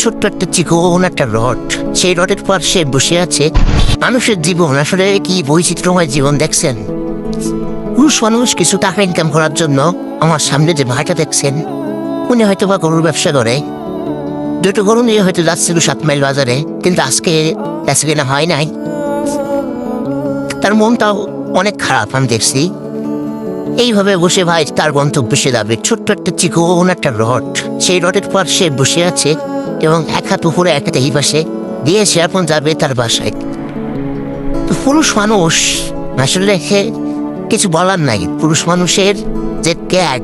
ছোট্ট একটা চিকন একটা রড, সেই রডের পর সে বসে আছে। মানুষের জীবন আসলে কি বৈচিত্র্যময় জীবন দেখছেন। পুরুষ মানুষ কিছু টাকা ইনকাম করার জন্য আমার সামনে যে ভাইটা দেখছেন, উনি হয়তো বা গরুর ব্যবসা করে। দুটো গরু নিয়ে হয়তো যাচ্ছিল 7 মাইল বাজারে, কিন্তু আজকে কেনা হয় নাই। তার মনটাও অনেক খারাপ আমি দেখছি। এইভাবে বসে ভাই তার গন্তব্যে সে যাবে। ছোট্ট একটা চিকন একটা রড, সেই রডের পর সে বসে আছে এবং এক হাত উপরে এক হাত এই পাশে দিয়ে সে এখন যাবে তার বাসায়। তো পুরুষ মানুষ আসলে কিছু বলার নাই। পুরুষ মানুষের যে ত্যাগ,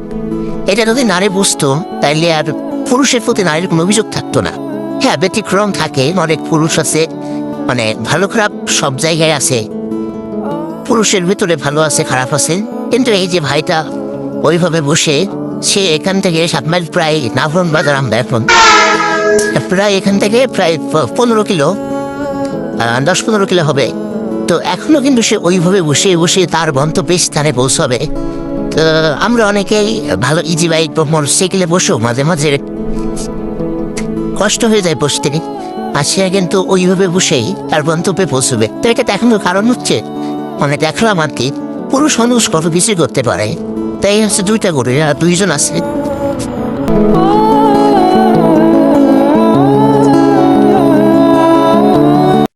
এটা যদি নারী বুঝতো তাইলে আর পুরুষের প্রতি নারীর কোনো অভিযোগ থাকতো না। হ্যাঁ, ব্যতিক্রম থাকে, অনেক পুরুষ আছে, মানে ভালো খারাপ সব জায়গায় আছে। পুরুষের ভিতরে ভালো আছে, খারাপ আছে। কিন্তু এই যে ভাইটা ওইভাবে বসে, সে এখান থেকে 7 মাইল, প্রায় নাভরণ বাজার আমরা এখন প্রায় এখান থেকে প্রায় 15 কিলো, 10-15 কিলো হবে। তো এখনো কিন্তু সে ওইভাবে বসে বসে তার গন্তব্য স্থানে পৌঁছাবে। তো আমরা অনেকেই ভালো ইজি বাইক বা মোটরসাইকেলে বসেও মাঝে মাঝে কষ্ট হয়ে যায় বসতে, আর সে কিন্তু ওইভাবে বসেই তার গন্তব্যে পৌঁছবে। তো এটা দেখানোর কারণ হচ্ছে, মানে দেখলাম আর কি পুরুষ মানুষ কত কিছু করতে পারে। তাই হচ্ছে 2টা করে, 2জন আছে।